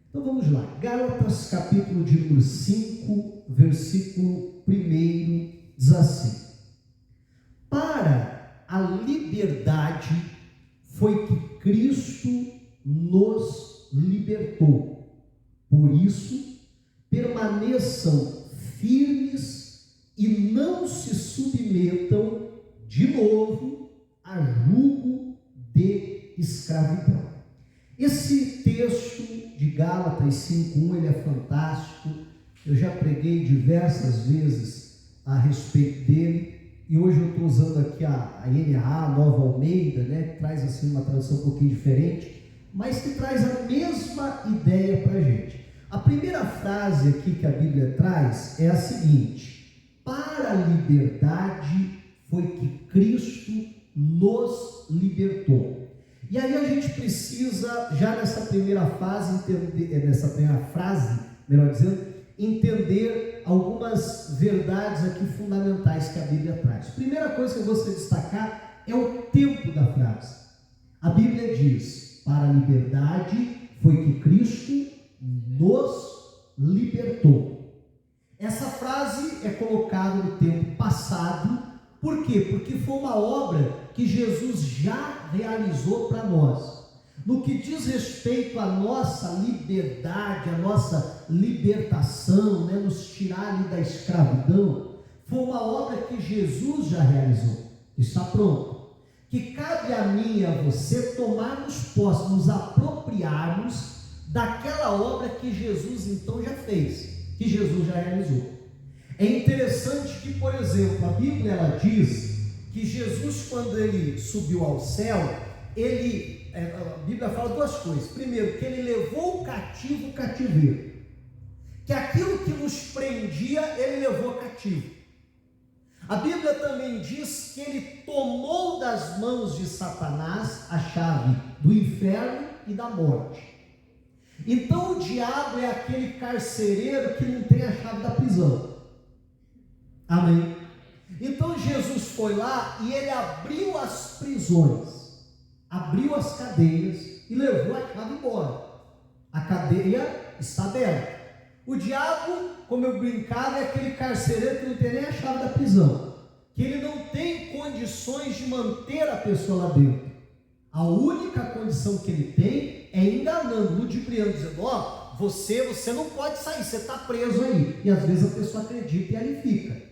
Então vamos lá, Gálatas capítulo de número 5, versículo 1, diz assim: para a liberdade foi que Cristo nos libertou, por isso permaneçam firmes e não se submetam de novo a jugo de escravidão. Esse texto de Gálatas 5:1, ele é fantástico. Eu já preguei diversas vezes a respeito dele, e hoje eu estou usando aqui a NAA, a Nova Almeida, né, que traz assim uma tradução um pouquinho diferente, mas que traz a mesma ideia para a gente. A primeira frase aqui que a Bíblia traz é a seguinte: para a liberdade foi que Cristo nos libertou. E aí a gente precisa, já nessa primeira frase, entender algumas verdades aqui fundamentais que a Bíblia traz. Primeira coisa que eu gostaria de destacar é o tempo da frase. A Bíblia diz: para a liberdade foi que Cristo nos libertou. Essa frase é colocada no tempo passado. Por quê? Porque foi uma obra que Jesus já realizou para nós. No que diz respeito à nossa liberdade, à nossa libertação, né, nos tirar ali da escravidão, foi uma obra que Jesus já realizou. Está pronto. Que cabe a mim e a você tomarmos posse, nos apropriarmos daquela obra que Jesus então já fez, que Jesus já realizou. É interessante que, por exemplo, a Bíblia ela diz que Jesus, quando ele subiu ao céu, a Bíblia fala duas coisas. Primeiro, que ele levou o cativo o cativeiro, que aquilo que nos prendia, ele levou cativo. A Bíblia também diz que ele tomou das mãos de Satanás a chave do inferno e da morte. Então o diabo é aquele carcereiro que não tem a chave da prisão. Amém? Então Jesus foi lá e ele abriu as prisões, abriu as cadeias e levou a chave embora. A cadeia está aberta. O diabo, como eu brincava, é aquele carcereiro que não tem nem a chave da prisão, que ele não tem condições de manter a pessoa lá dentro. A única condição que ele tem é enganando, ludibriando, dizendo: ó, você não pode sair, você está preso aí. E às vezes a pessoa acredita e ali fica.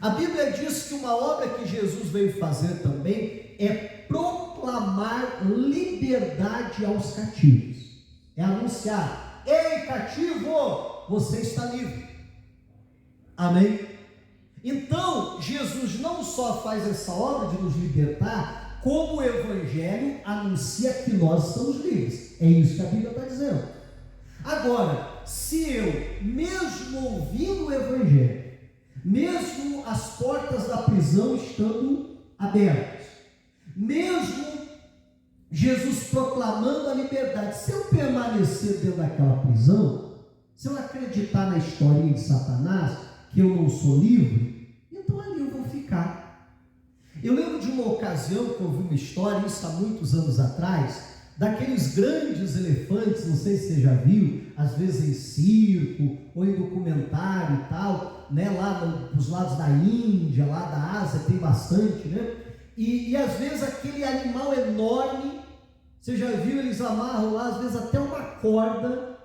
A Bíblia diz que uma obra que Jesus veio fazer também é proclamar liberdade aos cativos. É anunciar: ei, cativo, você está livre. Amém? Então, Jesus não só faz essa obra de nos libertar, como o Evangelho anuncia que nós estamos livres. É isso que a Bíblia está dizendo. Agora, se eu, mesmo ouvindo o Evangelho, mesmo as portas da prisão estando abertas, mesmo Jesus proclamando a liberdade, se eu permanecer dentro daquela prisão, se eu acreditar na historinha de Satanás, que eu não sou livre, então ali eu vou ficar. Eu lembro de uma ocasião que eu vi uma história, isso há muitos anos atrás, daqueles grandes elefantes, não sei se você já viu, às vezes em circo, ou em documentário e tal, né, lá nos lados da Índia, lá da Ásia, tem bastante, né, e às vezes aquele animal enorme, você já viu, eles amarram lá, às vezes até uma corda,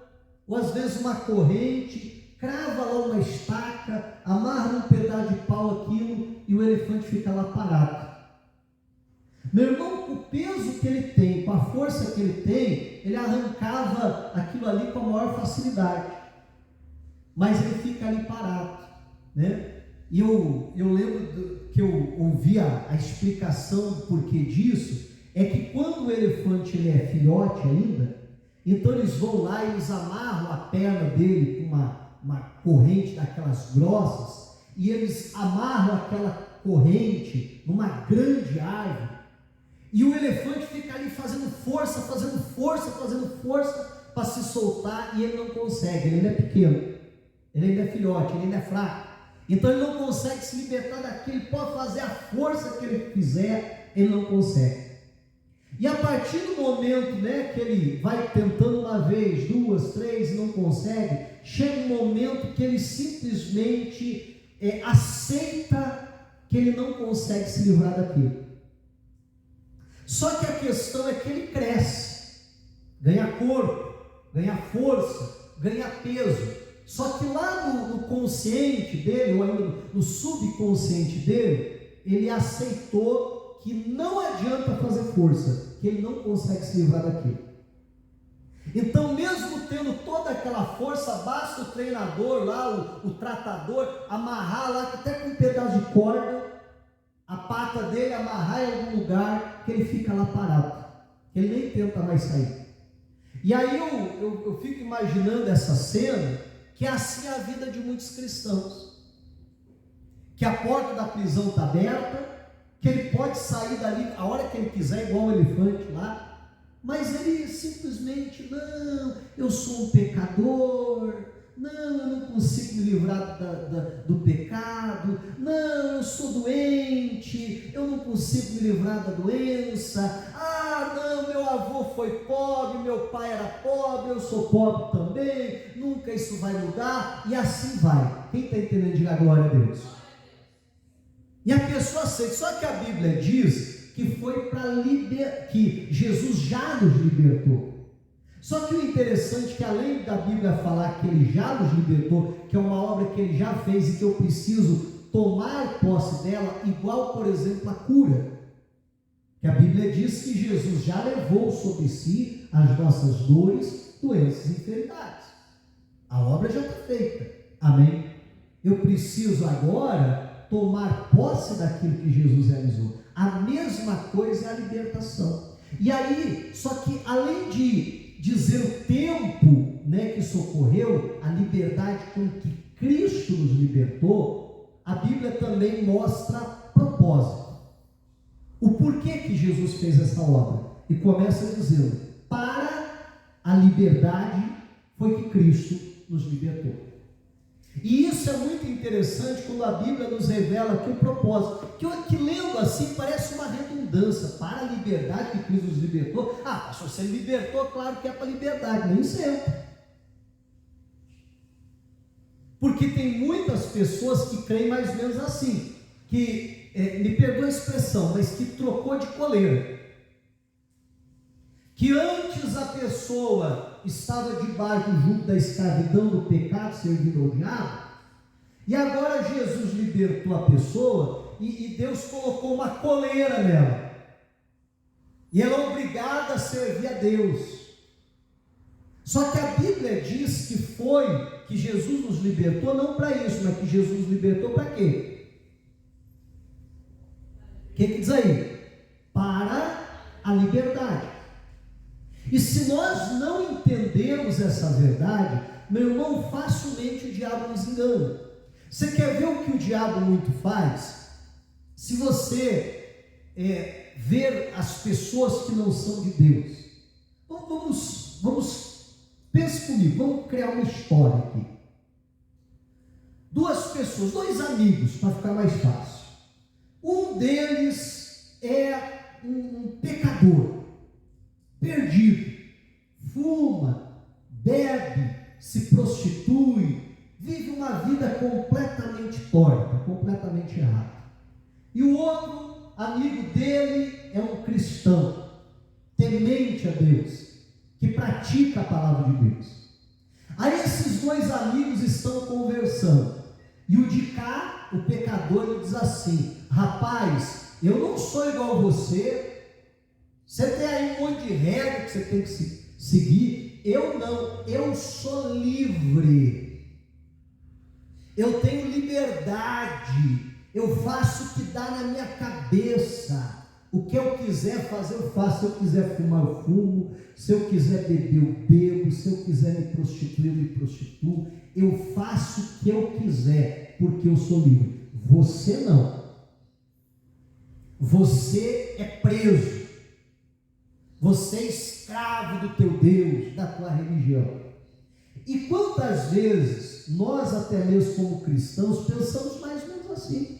ou às vezes uma corrente, crava lá uma estaca, amarra um pedaço de pau aquilo, e o elefante fica lá parado. Meu irmão, com o peso que ele tem, com a força que ele tem, ele arrancava aquilo ali com a maior facilidade, mas ele fica ali parado, né? E eu lembro que eu ouvi a explicação do porquê disso, é que quando o elefante ele é filhote ainda, então eles vão lá e eles amarram a perna dele com uma corrente daquelas grossas, e eles amarram aquela corrente numa grande árvore, e o elefante fica ali fazendo força para se soltar, e ele não consegue, ele ainda é pequeno, ele ainda é filhote, ele ainda é fraco, então ele não consegue se libertar daquilo, ele pode fazer a força que ele fizer, ele não consegue. E a partir do momento, né, que ele vai tentando uma uma vez, duas, três e não consegue, chega um momento que ele simplesmente aceita que ele não consegue se livrar daquilo. Só que a questão é que ele cresce, ganha corpo, ganha força, ganha peso. Só que lá no consciente dele, ou ainda no subconsciente dele, ele aceitou que não adianta fazer força, que ele não consegue se livrar daquilo. Então, mesmo tendo toda aquela força, basta o treinador lá, o tratador, amarrar lá, até com um pedaço de corda, a pata dele, amarrar em algum lugar, que ele fica lá parado, que ele nem tenta mais sair. E aí eu fico imaginando essa cena, que é assim a vida de muitos cristãos, que a porta da prisão está aberta, que ele pode sair dali a hora que ele quiser, igual o elefante lá, mas ele simplesmente, não, eu sou um pecador, não, eu não consigo me livrar do pecado, não, eu sou doente, eu não consigo me livrar da doença, não, meu avô foi pobre, meu pai era pobre, eu sou pobre também, nunca isso vai mudar, e assim vai. Quem está entendendo, diga glória a Deus. E a pessoa aceita, só que a Bíblia diz que foi que Jesus já nos libertou. Só que o interessante é que, além da Bíblia falar que ele já nos libertou, que é uma obra que ele já fez e que eu preciso tomar posse dela, igual, por exemplo, a cura, que a Bíblia diz que Jesus já levou sobre si as nossas dores, doenças e enfermidades. A obra já está feita, amém? Eu preciso agora tomar posse daquilo que Jesus realizou. A mesma coisa é a libertação. E aí, só que além de dizer o tempo, que socorreu, a liberdade com que Cristo nos libertou, a Bíblia também mostra propósito. O porquê que Jesus fez essa obra? E começa dizendo, para a liberdade foi que Cristo nos libertou. E isso é muito interessante quando a Bíblia nos revela aqui o propósito, que lendo assim parece uma redundância. Para a liberdade que Cristo nos libertou. Pastor, você libertou, claro que é para a liberdade, nem sempre. Porque tem muitas pessoas que creem mais ou menos assim, que, me perdoa a expressão, mas que trocou de coleira. Que antes a pessoa estava debaixo do jugo da escravidão, do pecado, servindo ao diabo, e agora Jesus libertou a pessoa e Deus colocou uma coleira nela, e ela é obrigada a servir a Deus. Só que a Bíblia diz que Jesus nos libertou não para isso, mas que Jesus nos libertou para quê? O que diz aí? Para a liberdade. E se nós não entendermos essa verdade, meu irmão, facilmente o diabo nos engana. Você quer ver o que o diabo muito faz? Se você ver as pessoas que não são de Deus, pense comigo, vamos criar uma história aqui. Duas pessoas, dois amigos, para ficar mais fácil. Um deles é um pecador, perdido, fuma, bebe, se prostitui, vive uma vida completamente torta, completamente errada. E o outro amigo dele é um cristão, temente a Deus, que pratica a palavra de Deus. Aí esses dois amigos estão conversando, e o de cá, o pecador, ele diz assim: rapaz, eu não sou igual a você tem aí um monte de regra que você tem que seguir, eu não, eu sou livre, eu tenho liberdade, eu faço o que dá na minha cabeça, o que eu quiser fazer eu faço, se eu quiser fumar eu fumo, se eu quiser beber eu bebo, se eu quiser me prostituir eu me prostituo, eu faço o que eu quiser, porque eu sou livre. Você não, você é preso, você é escravo do teu Deus, da tua religião. E quantas vezes nós, até mesmo como cristãos, pensamos mais ou menos assim,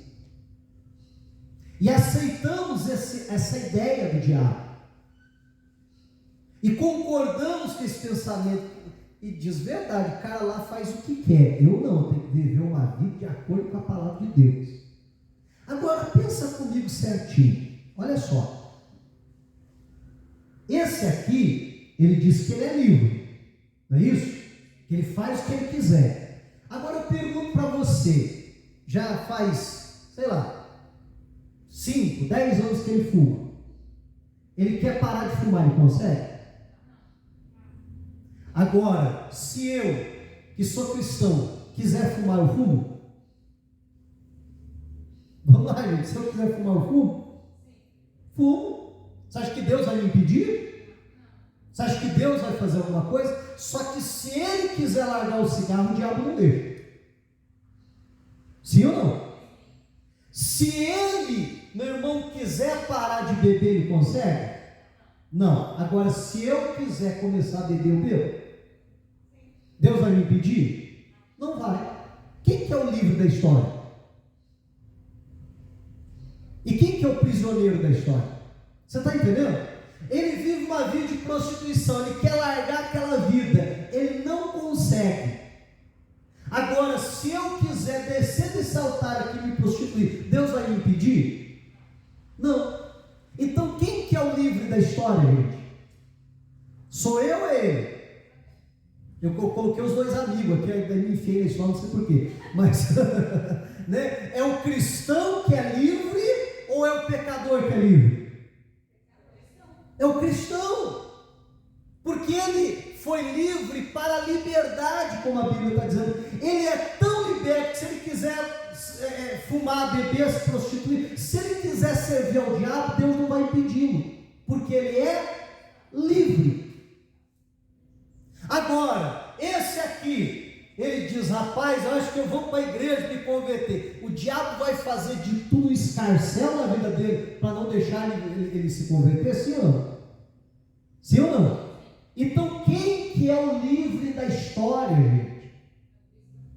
e aceitamos essa ideia do diabo. e concordamos com esse pensamento, e diz verdade, o cara lá faz o que quer, eu não, tenho que viver uma vida de acordo com a palavra de Deus. Agora pensa comigo certinho, olha só, esse aqui, ele diz que ele é livre, não é isso? Que ele faz o que ele quiser. Agora eu pergunto para você, já faz, sei lá, 5, 10 anos que ele fuma, ele quer parar de fumar, ele consegue? Agora, se eu, que sou cristão, quiser fumar, eu fumo? Vamos lá, gente, se eu quiser fumar, eu fumo? Fumo. Você acha que Deus vai me impedir? Você acha que Deus vai fazer alguma coisa? Só que se ele quiser largar o cigarro, o diabo não deixa. Sim ou não? Se ele, meu irmão, quiser parar de beber, ele consegue? Não. Agora, se eu quiser começar a beber, eu bebo? Deus vai me impedir? Não vai. Quem que é o livre da história? E quem que é o prisioneiro da história? Você está entendendo? Ele vive uma vida de prostituição, ele quer largar aquela vida, ele não consegue. Agora, se eu quiser descer desse altar aqui e me prostituir, Deus vai me impedir? Não. Então quem que é o livre da história, gente? Sou eu ou ele? Eu coloquei os dois amigos aqui, aí me enfiei na história, não sei porquê. Mas, né? É o cristão que é livre ou é o pecador que é livre? É o cristão. Porque ele foi livre para a liberdade, como a Bíblia está dizendo. Ele é tão liberto que se ele quiser fumar, beber, se prostituir, se ele quiser servir ao diabo, Deus não vai impedi-lo, porque ele é livre. Agora, esse aqui, ele diz, rapaz, eu acho que eu vou para a igreja me converter. O diabo vai fazer de tudo escarcel na vida dele, para não deixar ele se converter, sim ou não? Sim ou não? Então quem que é o livre da história, gente?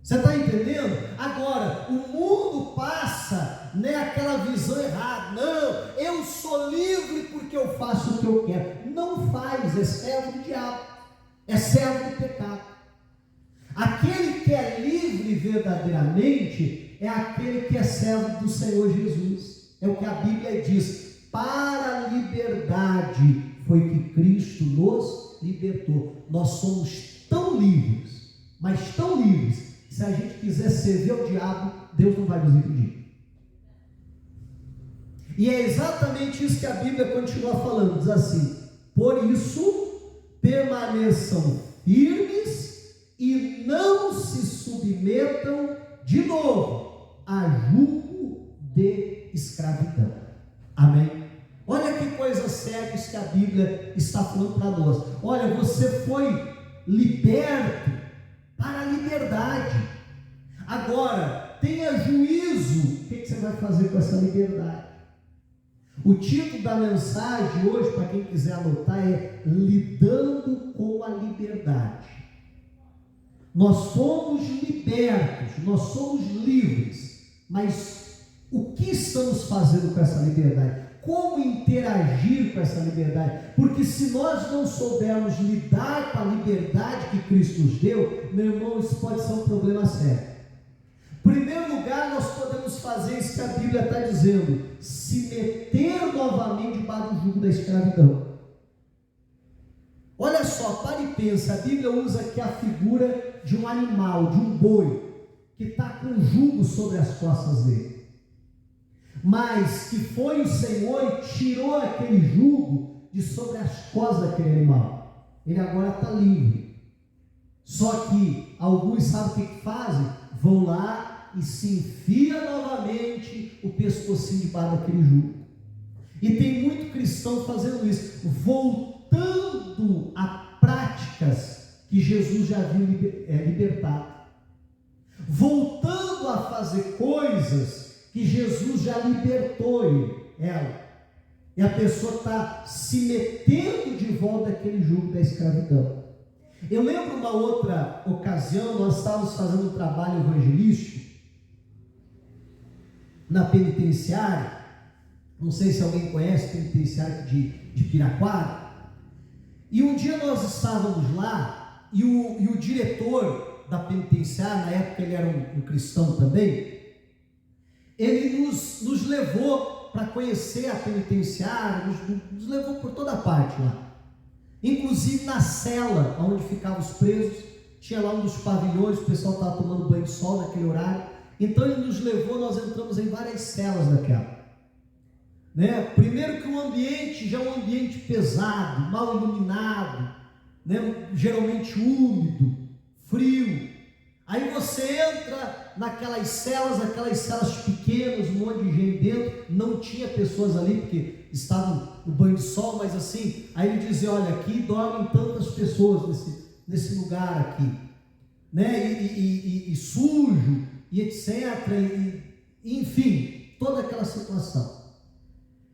Você está entendendo? Agora, o mundo passa, né, aquela visão errada. Não, eu sou livre porque eu faço o que eu quero. Não faz, é servo do diabo, é servo do pecado. Aquele que é livre verdadeiramente é aquele que é servo do Senhor Jesus. É o que a Bíblia diz, para a liberdade foi que Cristo nos libertou. Nós somos tão livres, mas tão livres, que se a gente quiser servir ao diabo, Deus não vai nos impedir. E é exatamente isso que a Bíblia continua falando, diz assim, por isso, permaneçam firmes e não se submetam de novo a jugo de escravidão. Amém? Olha que coisa séria isso que a Bíblia está falando para nós. Olha, você foi liberto para a liberdade. Agora, tenha juízo. O que você vai fazer com essa liberdade? O título da mensagem hoje, para quem quiser anotar, é Lidando com a Liberdade. Nós somos libertos, nós somos livres, mas o que estamos fazendo com essa liberdade? Como interagir com essa liberdade? Porque se nós não soubermos lidar com a liberdade que Cristo nos deu, meu irmão, isso pode ser um problema sério. Em primeiro lugar, nós podemos fazer isso que a Bíblia está dizendo, se meter novamente debaixo do jugo da escravidão. Olha só, para e pensa, a Bíblia usa aqui a figura de um animal, de um boi, que está com jugo sobre as costas dele. Mas que foi o Senhor e tirou aquele jugo de sobre as costas daquele animal. Ele agora está livre. Só que alguns sabem o que fazem? Vão lá e se enfia novamente o pescocinho debaixo daquele jugo. E tem muito cristão fazendo isso, voltando a práticas que Jesus já havia libertado, voltando a fazer coisas que Jesus já libertou ela, e a pessoa está se metendo de volta àquele jugo da escravidão. Eu lembro uma outra ocasião, nós estávamos fazendo um trabalho evangelístico na penitenciária, não sei se alguém conhece o penitenciário de Piraquara, E um dia nós estávamos lá, e o diretor da penitenciária, na época ele era um cristão também, ele nos levou para conhecer a penitenciária, nos levou por toda parte lá. Inclusive na cela onde ficavam os presos, tinha lá um dos pavilhões, o pessoal estava tomando banho de sol naquele horário. Então ele nos levou, nós entramos em várias celas daquela. Né? Primeiro que o ambiente já é um ambiente pesado, mal iluminado, né? Geralmente úmido, frio. Aí você entra naquelas celas pequenas, um monte de gente dentro, não tinha pessoas ali, porque estavam no banho de sol, mas assim, aí ele dizia, olha, aqui dormem tantas pessoas nesse lugar aqui, né? E sujo, e etc, enfim, toda aquela situação.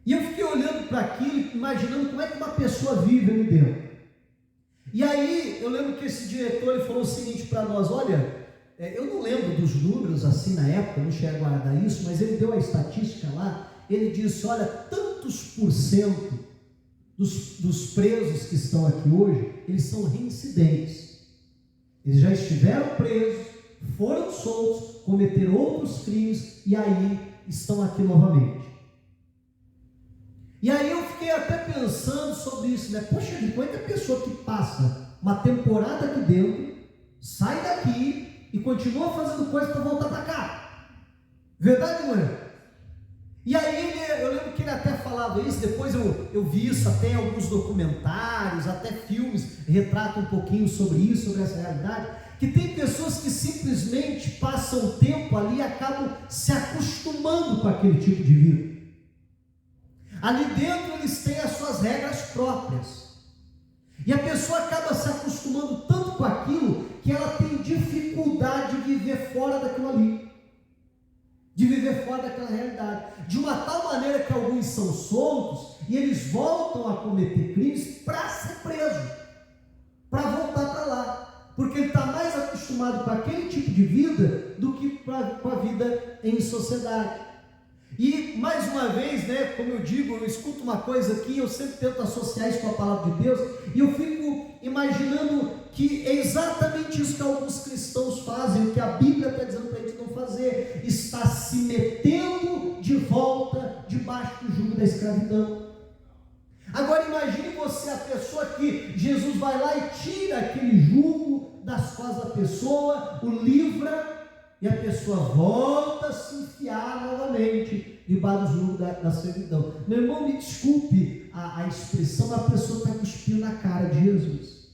E eu fiquei olhando para aquilo, imaginando como é que uma pessoa vive ali dentro. E aí, eu lembro que esse diretor ele falou o seguinte para nós, olha, eu não lembro dos números assim na época, não cheguei a guardar isso, mas ele deu a estatística lá, ele disse, olha, tantos por cento dos presos que estão aqui hoje, eles são reincidentes. Eles já estiveram presos, foram soltos, cometeram outros crimes e aí estão aqui novamente. E aí eu fiquei até pensando sobre isso, né? Poxa, como é que a pessoa que passa uma temporada aqui dentro, sai daqui e continua fazendo coisa para voltar para cá? Verdade, não é? E aí eu lembro que ele até falava isso, depois eu vi isso até em alguns documentários, até filmes retratam um pouquinho sobre isso, sobre essa realidade, que tem pessoas que simplesmente passam tempo ali e acabam se acostumando com aquele tipo de vida. Ali dentro eles têm as suas regras próprias. E a pessoa acaba se acostumando tanto com aquilo que ela tem dificuldade de viver fora daquilo ali. De viver fora daquela realidade. De uma tal maneira que alguns são soltos e eles voltam a cometer crimes para ser preso. Para voltar para lá. Porque ele está mais acostumado com aquele tipo de vida do que com a vida em sociedade. E mais uma vez, né, como eu digo, eu escuto uma coisa aqui, eu sempre tento associar isso com a palavra de Deus, e eu fico imaginando que é exatamente isso que alguns cristãos fazem, o que a Bíblia está dizendo para a gente não fazer, está se metendo de volta debaixo do jugo da escravidão. Agora imagine você, a pessoa que Jesus vai lá e tira aquele jugo das costas da pessoa, o livra, e a pessoa volta a se enfiar novamente debaixo do jugo da servidão. Meu irmão, me desculpe a expressão, a pessoa está cuspindo na cara de Jesus.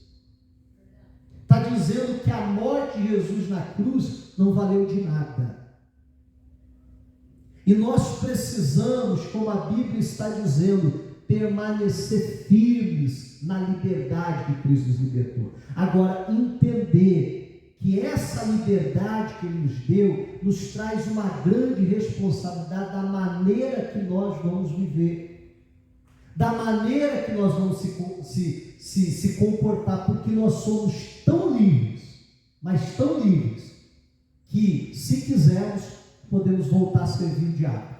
Está dizendo que a morte de Jesus na cruz não valeu de nada. E nós precisamos, como a Bíblia está dizendo, permanecer firmes na liberdade que Cristo nos libertou. Agora, entender que essa liberdade que Ele nos deu, nos traz uma grande responsabilidade da maneira que nós vamos viver, da maneira que nós vamos se comportar, porque nós somos tão livres, mas tão livres, que se quisermos, podemos voltar a servir o diabo,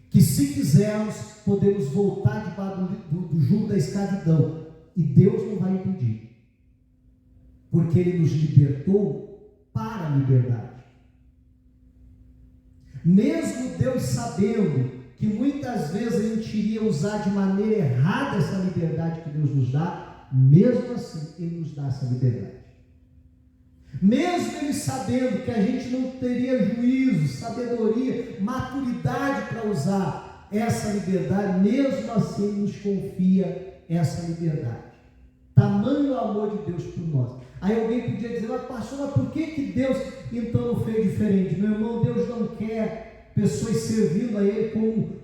que se quisermos, podemos voltar debaixo do jugo da escravidão, e Deus não vai impedir. Porque Ele nos libertou para a liberdade. Mesmo Deus sabendo que muitas vezes a gente iria usar de maneira errada essa liberdade que Deus nos dá, mesmo assim Ele nos dá essa liberdade. Mesmo Ele sabendo que a gente não teria juízo, sabedoria, maturidade para usar essa liberdade, mesmo assim Ele nos confia essa liberdade. Tamanho o amor de Deus por nós. Aí alguém podia dizer, mas pastor, mas por que Deus então não fez diferente? Meu irmão, Deus não quer pessoas servindo a Ele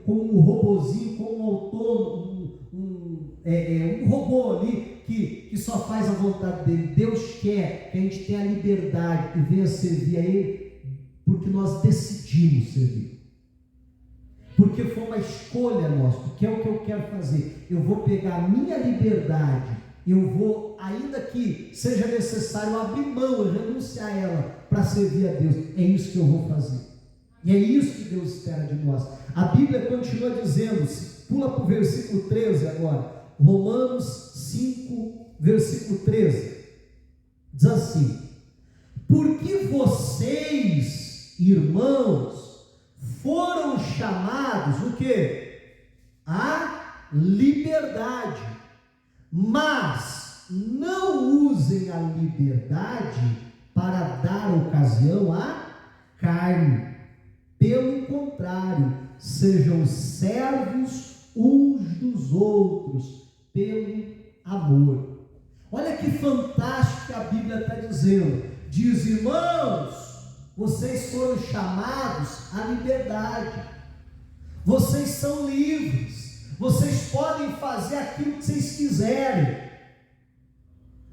como um robozinho, como um autônomo, um robô ali que só faz a vontade dEle. Deus quer que a gente tenha a liberdade e venha servir a Ele porque nós decidimos servir. Porque foi uma escolha nossa, porque é o que eu quero fazer. Eu vou pegar a minha liberdade, eu vou, ainda que seja necessário abrir mão e renunciar a ela para servir a Deus. É isso que eu vou fazer. E é isso que Deus espera de nós. A Bíblia continua dizendo, pula para o versículo 13 agora. Romanos 5, versículo 13. Diz assim: porque vocês, irmãos, foram chamados o quê? A liberdade. Mas não usem a liberdade para dar ocasião à carne. Pelo contrário, sejam servos uns dos outros pelo amor. Olha que fantástico que a Bíblia está dizendo. Diz: irmãos, vocês foram chamados à liberdade. Vocês são livres. Vocês podem fazer aquilo que vocês quiserem.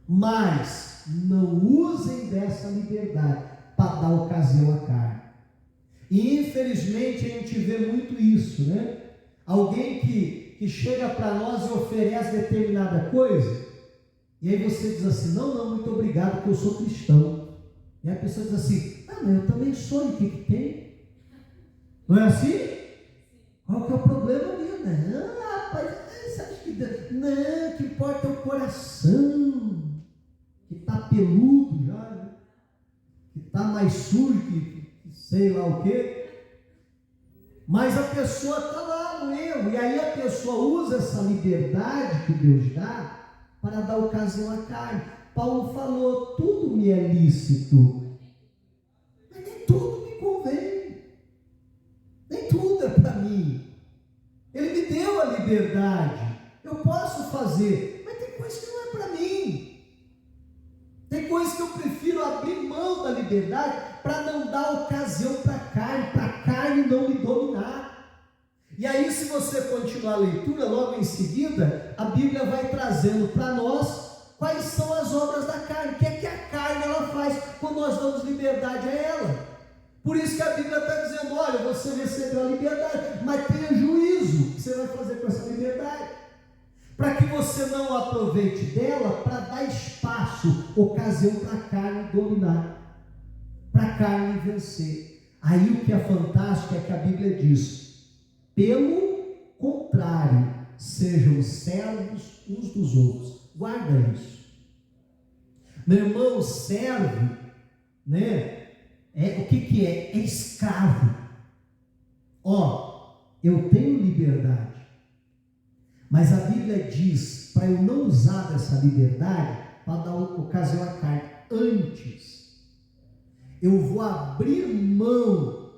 Mas não usem dessa liberdade para dar ocasião à carne. E infelizmente a gente vê muito isso, né? Alguém que chega para nós e oferece determinada coisa, e aí você diz assim: não, muito obrigado, porque eu sou cristão. E a pessoa diz assim: mas eu também sou, e o que tem? Não é assim? Qual que é o problema meu? Não, rapaz, você acha que Deus... Não, o que importa é o coração, que está peludo já, né? Que está mais sujo que sei lá o quê. Mas a pessoa está lá no erro, e aí a pessoa usa essa liberdade que Deus dá para dar ocasião à carne. Paulo falou: tudo me é lícito, mas nem tudo me convém, nem tudo é para mim. Ele me deu a liberdade, eu posso fazer, mas tem coisa que não é para mim. Tem coisa que eu prefiro abrir mão da liberdade para não dar ocasião para a carne não me dominar. E aí, se você continuar a leitura, logo em seguida, a Bíblia vai trazendo para nós quais são as obras da carne, o que é que a carne ela faz quando nós damos liberdade a ela. Por isso que a Bíblia está dizendo: olha, você recebeu a liberdade, mas tenha juízo. O que você vai fazer com essa liberdade? Para que você não aproveite dela para dar espaço, ocasião para a carne dominar, para a carne vencer. Aí o que é fantástico é que a Bíblia diz: pelo contrário, sejam servos uns dos outros. Guarda isso. Meu irmão, servo, né? O que é? É escravo. Eu tenho liberdade, mas a Bíblia diz para eu não usar dessa liberdade para dar ocasião à carne. Antes, eu vou abrir mão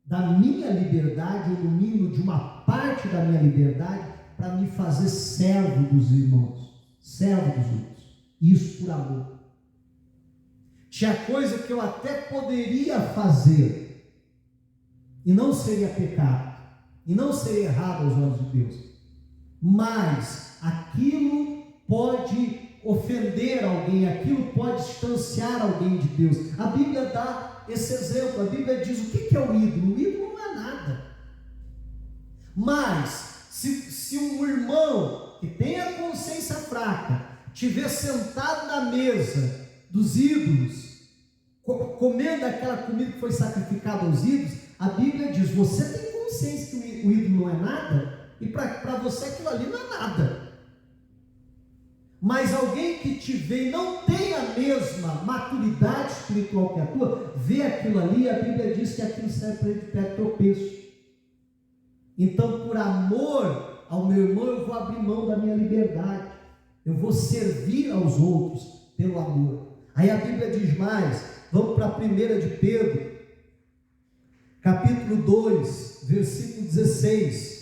da minha liberdade, ou no mínimo de uma parte da minha liberdade, para me fazer servo dos irmãos, servo dos outros. Isso por amor. Tinha coisa que eu até poderia fazer e não seria pecado, e não seria errado aos olhos de Deus, mas aquilo pode ofender alguém, aquilo pode distanciar alguém de Deus. A Bíblia dá esse exemplo. A Bíblia diz: o que é o ídolo? O ídolo não é nada. Mas se um irmão que tem a consciência fraca estiver sentado na mesa dos ídolos, comendo aquela comida que foi sacrificada aos ídolos, a Bíblia diz: você tem consciência que o ídolo não é nada? E para você aquilo ali não é nada. Mas alguém que te vê e não tem a mesma maturidade espiritual que a tua, vê aquilo ali, a Bíblia diz que aquilo serve para ele de pé de tropeço. Então, por amor ao meu irmão, eu vou abrir mão da minha liberdade, eu vou servir aos outros pelo amor. Aí a Bíblia diz mais, vamos para a 1 de Pedro, capítulo 2, versículo 16.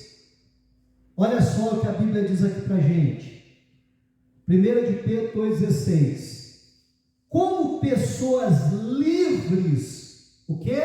Olha só o que a Bíblia diz aqui para a gente. 1 de Pedro 2,16. Como pessoas livres, o que?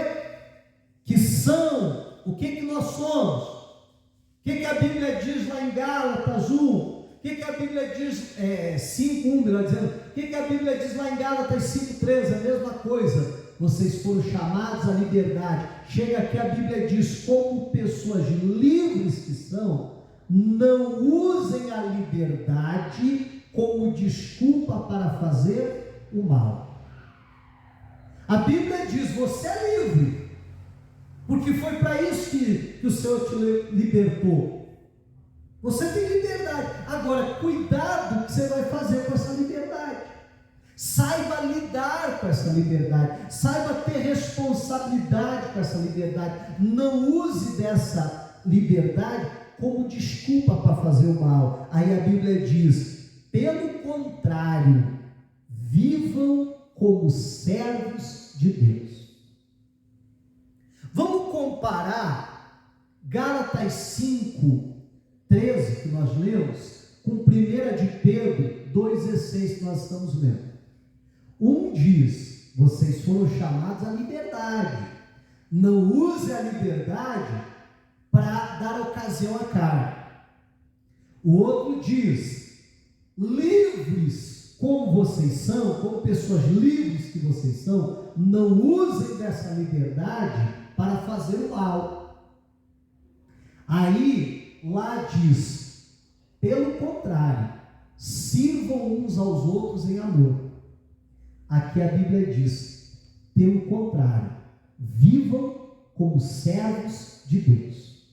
Que são, o que nós somos? O que a Bíblia diz lá em Gálatas 1? O que a Bíblia diz, 5,1, melhor dizendo, o que a Bíblia diz lá em Gálatas 5,13? A mesma coisa. Vocês foram chamados à liberdade. Chega aqui, a Bíblia diz: como pessoas livres que são, não usem a liberdade como desculpa para fazer o mal. A Bíblia diz: você é livre, porque foi para isso que o Senhor te libertou. Você tem liberdade. liberdade. Agora, cuidado que você vai fazer com essa liberdade. Saiba lidar com essa liberdade. Saiba ter responsabilidade com essa liberdade. Não use dessa liberdade como desculpa para fazer o mal. Aí a Bíblia diz: pelo contrário, vivam como servos de Deus. Vamos comparar Gálatas 5:13, que nós lemos, com 1 de Pedro 2,16, que nós estamos lendo. Um diz: vocês foram chamados à liberdade. Não use a liberdade para dar ocasião à carne. O outro diz: livres como vocês são, como pessoas livres que vocês são, não usem dessa liberdade para fazer o mal. Aí, lá diz: pelo contrário, sirvam uns aos outros em amor. Aqui a Bíblia diz: pelo contrário, vivam como servos de Deus.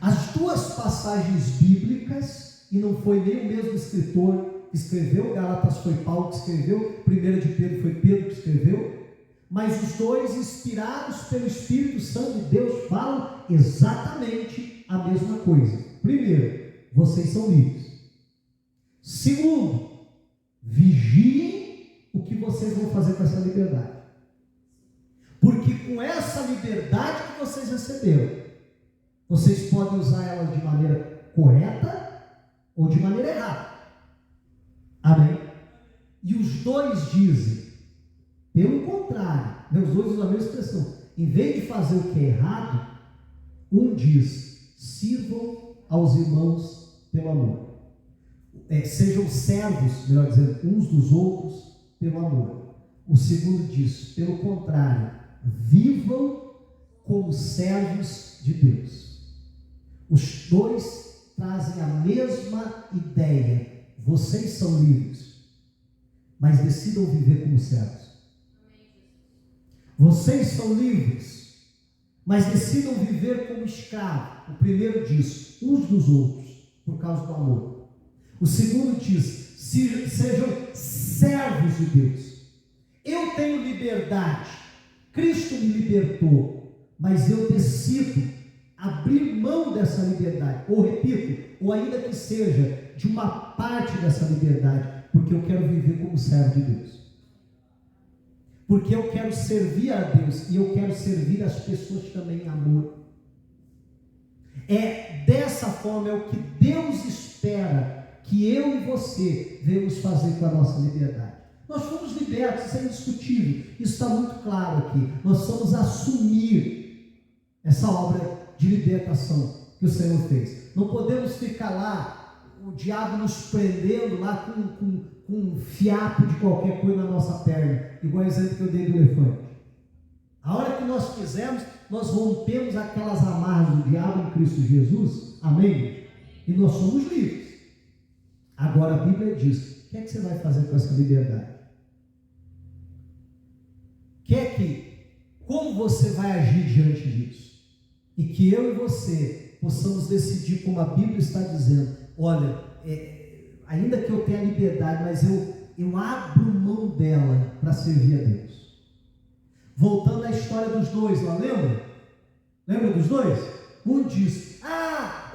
As duas passagens bíblicas, e não foi nem o mesmo escritor que escreveu, Gálatas foi Paulo que escreveu, 1 de Pedro foi Pedro que escreveu, mas os dois, inspirados pelo Espírito Santo de Deus, falam exatamente a mesma coisa. Primeiro, vocês são livres. Segundo, vigiem o que vocês vão fazer com essa liberdade. Porque com essa liberdade que vocês receberam, vocês podem usar ela de maneira correta ou de maneira errada. Amém? E os dois dizem, pelo contrário, os dois usam a mesma expressão. Em vez de fazer o que é errado, um diz: sirvam aos irmãos pelo amor. Sejam servos, melhor dizendo, uns dos outros pelo amor. O segundo diz: pelo contrário, vivam como servos de Deus. Os dois trazem a mesma ideia. Vocês são livres, mas decidam viver como servos. Vocês são livres, mas decidam viver como escravos. O primeiro diz: uns dos outros, por causa do amor. O segundo diz: sejam servos de Deus. Eu tenho liberdade, Cristo me libertou, mas eu decido abrir mão dessa liberdade, ou repito, ou ainda que seja de uma parte dessa liberdade, porque eu quero viver como servo de Deus. Porque eu quero servir a Deus e eu quero servir as pessoas também em amor. É dessa forma, é o que Deus espera que eu e você devemos fazer com a nossa liberdade. Nós fomos libertos, isso é indiscutível, isso está muito claro aqui. Nós vamos assumir essa obra de libertação que o Senhor fez. Não podemos ficar lá, o diabo nos prendendo lá com um fiapo de qualquer coisa na nossa perna, igual o exemplo que eu dei do elefante. A hora que nós quisermos, nós rompemos aquelas amarras do diabo em Cristo Jesus, amém? E nós somos livres. Agora a Bíblia diz: o que é que você vai fazer com essa liberdade? Como você vai agir diante disso? E que eu e você possamos decidir, como a Bíblia está dizendo: olha, ainda que eu tenha liberdade, mas eu abro mão dela para servir a Deus. Voltando à história dos dois, lá lembra? Lembra dos dois? Um diz: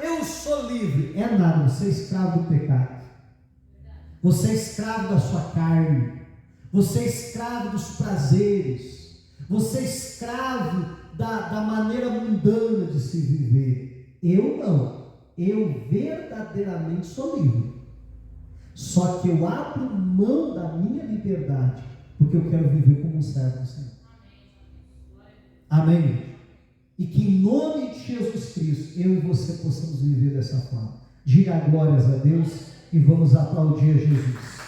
eu sou livre. É nada, você é escravo do pecado. Você é escravo da sua carne. Você é escravo dos prazeres. Você é escravo da maneira mundana de se viver. Eu não. Eu verdadeiramente sou livre. Só que eu abro mão da minha liberdade, porque eu quero viver como um servo do Senhor. Amém? E que em nome de Jesus Cristo, eu e você possamos viver dessa forma. Diga glórias a Deus e vamos aplaudir a Jesus.